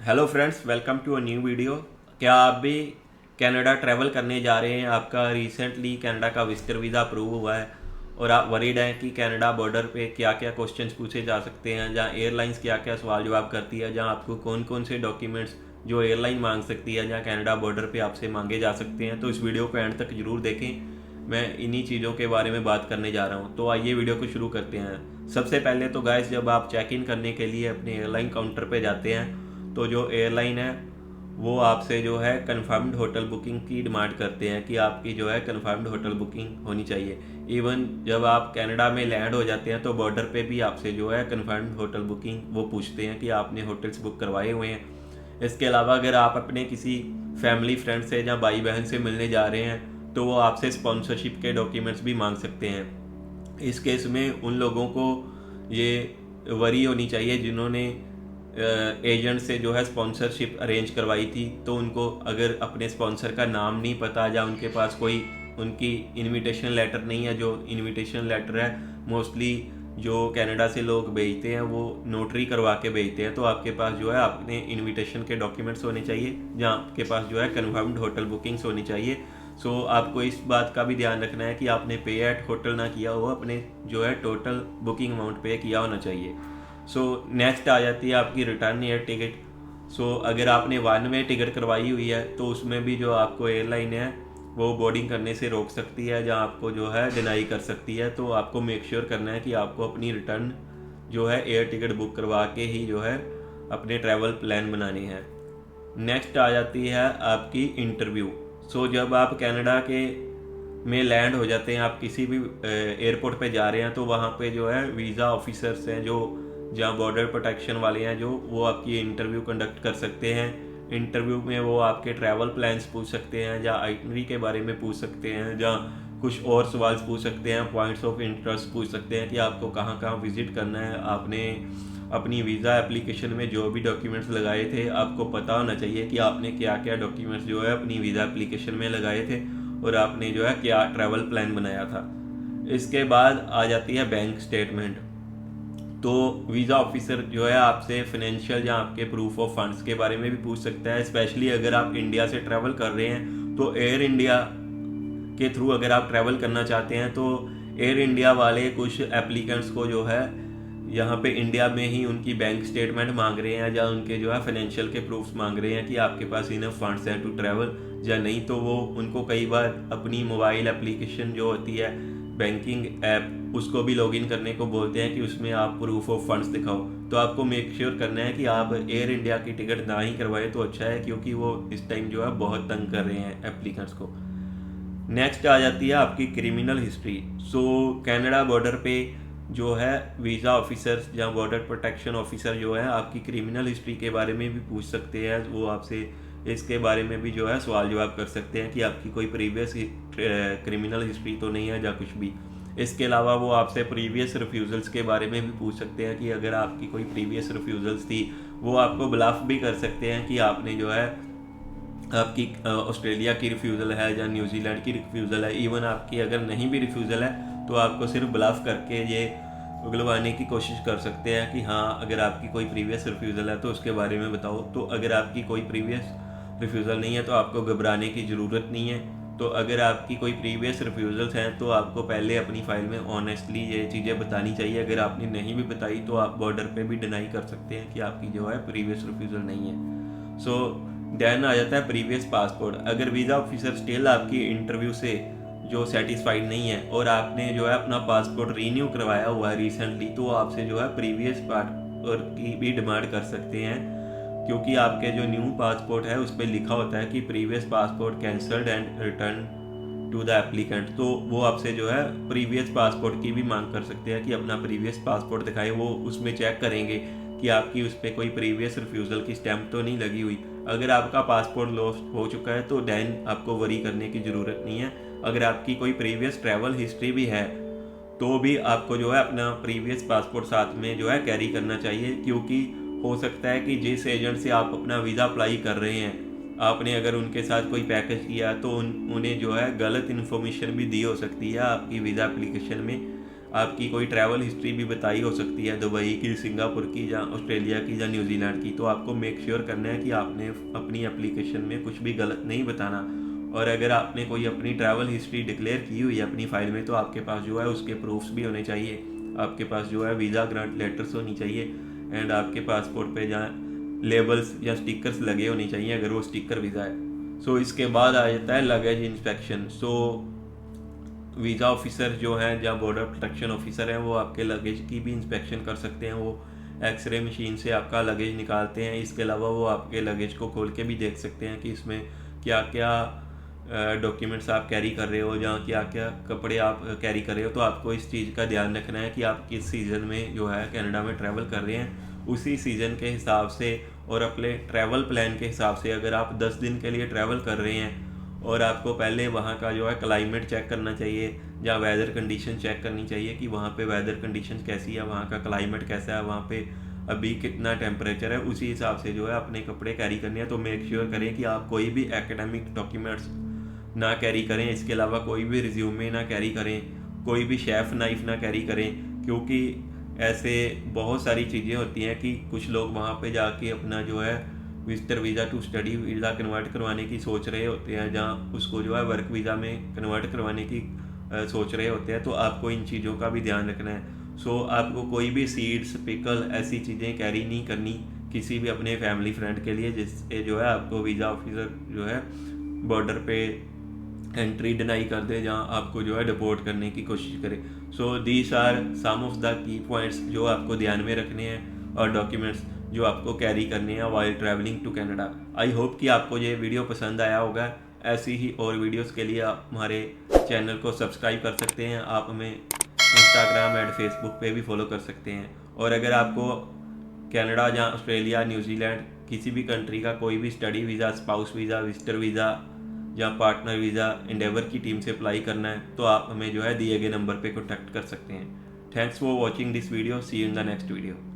Hello friends, welcome to a new video. क्या आप भी कनाडा ट्रैवल करने जा रहे हैं? आपका रिसेंटली कनाडा का विजिटर वीज़ा अप्रूव हुआ है और आप वरीड हैं कि कनाडा बॉर्डर पे क्या क्या क्वेश्चंस पूछे जा सकते हैं, जहाँ एयरलाइंस क्या क्या सवाल जवाब करती है, जहाँ आपको कौन कौन से डॉक्यूमेंट्स जो एयरलाइन मांग सकती है, जहाँ कनाडा बॉर्डर पे आपसे मांगे जा सकते हैं। तो इस वीडियो को एंड तक जरूर देखें। मैं इन्हीं चीज़ों के बारे में बात करने जा रहा हूँ। तो आइए वीडियो को शुरू करते हैं। सबसे पहले तो गाइस, जब आप चेक इन करने के लिए अपने एयरलाइन काउंटर पे जाते हैं तो जो एयरलाइन है वो आपसे जो है कंफर्म्ड होटल बुकिंग की डिमांड करते हैं कि आपकी जो है कंफर्म्ड होटल बुकिंग होनी चाहिए। इवन जब आप कनाडा में लैंड हो जाते हैं तो बॉर्डर पे भी आपसे जो है कंफर्म्ड होटल बुकिंग वो पूछते हैं कि आपने होटल्स बुक करवाए हुए हैं। इसके अलावा अगर आप अपने किसी फैमिली फ्रेंड से या भाई बहन से मिलने जा रहे हैं तो वो आपसे स्पॉन्सरशिप के डॉक्यूमेंट्स भी मांग सकते हैं। इस केस में उन लोगों को ये वरी होनी चाहिए जिन्होंने एजेंट से जो है स्पॉन्सरशिप अरेंज करवाई थी, तो उनको अगर अपने स्पॉन्सर का नाम नहीं पता या उनके पास कोई उनकी इनविटेशन लेटर नहीं है। जो इनविटेशन लेटर है मोस्टली जो कनाडा से लोग भेजते हैं वो नोटरी करवा के भेजते हैं। तो आपके पास जो है अपने इनविटेशन के डॉक्यूमेंट्स होने चाहिए, जहाँ आपके पास जो है कन्फर्म्ड होटल बुकिंग्स होनी चाहिए। सो आपको इस बात का भी ध्यान रखना है कि आपने पे एट होटल ना किया हो, अपने जो है टोटल बुकिंग अमाउंट पे किया होना चाहिए। सो नेक्स्ट आ जाती है आपकी रिटर्न एयर टिकट। सो अगर आपने वन वे टिकट करवाई हुई है तो उसमें भी जो आपको एयरलाइन है वो बोर्डिंग करने से रोक सकती है, जहाँ आपको जो है डिनाई कर सकती है। तो आपको मेक श्योर करना है कि आपको अपनी रिटर्न जो है एयर टिकट बुक करवा के ही जो है अपने ट्रैवल प्लान बनाने हैं। नेक्स्ट आ जाती है आपकी इंटरव्यू। सो जब आप कनाडा के में लैंड हो जाते हैं, आप किसी भी एयरपोर्ट पे जा रहे हैं तो वहाँ पे जो है वीज़ा ऑफिसर्स हैं जो जहाँ बॉर्डर प्रोटेक्शन वाले हैं जो वो आपकी इंटरव्यू कंडक्ट कर सकते हैं। इंटरव्यू में वो आपके ट्रैवल प्लान्स पूछ सकते हैं, जहाँ आइटनरी के बारे में पूछ सकते हैं, जहाँ कुछ और सवाल पूछ सकते हैं, पॉइंट्स ऑफ इंटरेस्ट पूछ सकते हैं कि आपको कहाँ कहाँ विजिट करना है। आपने अपनी वीज़ा एप्लीकेशन में जो भी डॉक्यूमेंट्स लगाए थे आपको पता होना चाहिए कि आपने क्या क्या डॉक्यूमेंट्स जो है अपनी वीज़ा एप्लीकेशन में लगाए थे और आपने जो है क्या ट्रैवल प्लान बनाया था। इसके बाद आ जाती है बैंक स्टेटमेंट। तो वीज़ा ऑफिसर जो है आपसे फाइनेंशियल या आपके प्रूफ ऑफ फंड्स के बारे में भी पूछ सकता है। स्पेशली अगर आप इंडिया से ट्रैवल कर रहे हैं तो एयर इंडिया के थ्रू अगर आप ट्रैवल करना चाहते हैं तो एयर इंडिया वाले कुछ एप्लीकेंट्स को जो है यहाँ पे इंडिया में ही उनकी बैंक स्टेटमेंट मांग रहे हैं या उनके जो है फाइनेंशियल के प्रूफ्स मांग रहे हैं कि आपके पास इनफ फंड्स हैं टू ट्रैवल या नहीं। तो वो उनको कई बार अपनी मोबाइल एप्लीकेशन जो होती है बैंकिंग ऐप उसको भी लॉगिन करने को बोलते हैं कि उसमें आप प्रूफ ऑफ फंड्स दिखाओ। तो आपको मेक श्योर करना है कि आप एयर इंडिया की टिकट ना ही करवाएं तो अच्छा है, क्योंकि वो इस टाइम जो है बहुत तंग कर रहे हैं एप्लीकेंट्स को। नेक्स्ट आ जाती है आपकी क्रिमिनल हिस्ट्री। सो कनाडा बॉर्डर पे जो है वीज़ा ऑफिसर्स या बॉर्डर प्रोटेक्शन ऑफिसर जो है आपकी क्रिमिनल हिस्ट्री के बारे में भी पूछ सकते हैं। वो आपसे इसके बारे में भी जो है सवाल जवाब कर सकते हैं कि आपकी कोई प्रीवियस क्रिमिनल हिस्ट्री तो नहीं है या कुछ भी। इसके अलावा वो आपसे प्रीवियस रिफ्यूज़ल्स के बारे में भी पूछ सकते हैं कि अगर आपकी कोई प्रीवियस रिफ्यूज़ल्स थी वो आपको ब्लफ भी कर सकते हैं कि आपने जो है आपकी ऑस्ट्रेलिया की रिफ्यूज़ल है या न्यूजीलैंड की रिफ्यूज़ल है। इवन आपकी अगर नहीं भी रिफ्यूज़ल है तो आपको सिर्फ ब्लफ करके ये उगलवाने की कोशिश कर सकते हैं कि हाँ, अगर आपकी कोई प्रीवियस रिफ्यूज़ल है तो उसके बारे में बताओ। तो अगर आपकी कोई प्रीवियस रिफ्यूज़ल नहीं है तो आपको घबराने की ज़रूरत नहीं है। तो अगर आपकी कोई प्रीवियस रिफ्यूज़ल्स हैं तो आपको पहले अपनी फ़ाइल में ऑनेस्टली ये चीज़ें बतानी चाहिए। अगर आपने नहीं भी बताई तो आप बॉर्डर पे भी डिनाई कर सकते हैं कि आपकी जो है प्रीवियस रिफ्यूज़ल नहीं है। सो देन आ जाता है प्रीवियस पासपोर्ट। अगर वीज़ा ऑफिसर स्टिल आपकी इंटरव्यू से जो सेटिस्फाइड नहीं है और आपने जो है अपना पासपोर्ट रीन्यू करवाया हुआ है रिसेंटली, तो आपसे जो है प्रीवियस पासपोर्ट की भी डिमांड कर सकते हैं, क्योंकि आपके जो न्यू पासपोर्ट है उस पर लिखा होता है कि previous passport cancelled and return to the applicant. तो वो आपसे जो है प्रीवियस पासपोर्ट की भी मांग कर सकते हैं कि अपना प्रीवियस पासपोर्ट दिखाए। वो उसमें चेक करेंगे कि आपकी उस पर कोई प्रीवियस रिफ्यूज़ल की स्टैम्प तो नहीं लगी हुई। अगर आपका पासपोर्ट लॉस्ट हो चुका है तो देन आपको वरी करने की ज़रूरत नहीं है। अगर आपकी कोई प्रीवियस ट्रैवल हिस्ट्री भी है तो भी आपको जो है अपना प्रीवियस पासपोर्ट साथ में जो है कैरी करना चाहिए, क्योंकि हो सकता है कि जिस एजेंट से आप अपना वीज़ा अप्लाई कर रहे हैं आपने अगर उनके साथ कोई पैकेज किया तो उन्हें जो है गलत इन्फॉर्मेशन भी दी हो सकती है आपकी वीज़ा एप्लीकेशन में। आपकी कोई ट्रैवल हिस्ट्री भी बताई हो सकती है, दुबई की, सिंगापुर की, या ऑस्ट्रेलिया की, या न्यूजीलैंड की। तो आपको मेक श्योर करना है कि आपने अपनी एप्लीकेशन में कुछ भी गलत नहीं बताना। और अगर आपने कोई अपनी ट्रैवल हिस्ट्री डिक्लेयर की हुई है अपनी फ़ाइल में, तो आपके पास जो है उसके प्रूफ्स भी होने चाहिए। आपके पास जो है वीज़ा ग्रांट लेटर्स होनी चाहिए, एंड आपके पासपोर्ट पे जहाँ लेबल्स या स्टिकर्स लगे होने चाहिए अगर वो स्टिकर वीज़ा है। सो इसके बाद आ जाता है लगेज इंस्पेक्शन। सो वीज़ा ऑफिसर जो हैं या बॉर्डर प्रोटेक्शन ऑफिसर हैं वो आपके लगेज की भी इंस्पेक्शन कर सकते हैं। वो एक्सरे मशीन से आपका लगेज निकालते हैं। इसके अलावा वो आपके लगेज को खोल के भी देख सकते हैं कि इसमें क्या क्या डॉक्यूमेंट्स आप कैरी कर रहे हो, या क्या क्या कपड़े आप कैरी कर रहे हो। तो आपको इस चीज़ का ध्यान रखना है कि आप किस सीज़न में जो है कनाडा में ट्रैवल कर रहे हैं, उसी सीज़न के हिसाब से और अपने ट्रैवल प्लान के हिसाब से। अगर आप 10 दिन के लिए ट्रैवल कर रहे हैं और आपको पहले वहाँ का जो है क्लाइमेट चेक करना चाहिए, या वेदर कंडीशन चेक करनी चाहिए कि वहाँ पे वेदर कंडीशन कैसी है, वहाँ का क्लाइमेट कैसा है, वहाँ पे अभी कितना टेम्परेचर है, उसी हिसाब से जो है अपने कपड़े कैरी करने हैं। तो मेक श्योर करें कि आप कोई भी एकेडमिक डॉक्यूमेंट्स ना कैरी करें। इसके अलावा कोई भी रिज्यूमे ना कैरी करें, कोई भी शेफ़ नाइफ ना कैरी करें, क्योंकि ऐसे बहुत सारी चीज़ें होती हैं कि कुछ लोग वहाँ पे जाके अपना जो है visitor visa to study visa convert करवाने की सोच रहे होते हैं, जहाँ उसको जो है वर्क वीज़ा में कन्वर्ट करवाने की सोच रहे होते हैं। तो आपको इन चीज़ों का भी ध्यान रखना है। सो आपको कोई भी सीड्स, पिकल, ऐसी चीज़ें कैरी नहीं करनी किसी भी अपने फैमिली फ्रेंड के लिए, जिससे जो है आपको वीज़ा ऑफिसर जो है बॉर्डर पे एंट्री डिनाई कर दे, जहाँ आपको जो है डिपोर्ट करने की कोशिश करे। So these are some of the key points जो आपको ध्यान में रखने हैं, और डॉक्यूमेंट्स जो आपको कैरी करने हैं while travelling to Canada. I hope कि आपको ये वीडियो पसंद आया होगा। ऐसी ही और वीडियोस के लिए आप हमारे चैनल को सब्सक्राइब कर सकते हैं। आप हमें इंस्टाग्राम एंड फेसबुक पे भी फॉलो कर सकते हैं। और अगर आपको कनाडा या ऑस्ट्रेलिया, न्यूजीलैंड, किसी भी कंट्री का कोई भी study visa, spouse visa, visitor visa या पार्टनर वीज़ा एंडेवर की टीम से अप्लाई करना है, तो आप हमें जो है दिए गए नंबर पे कॉन्टैक्ट कर सकते हैं। Thanks for watching this video. See you in the next video.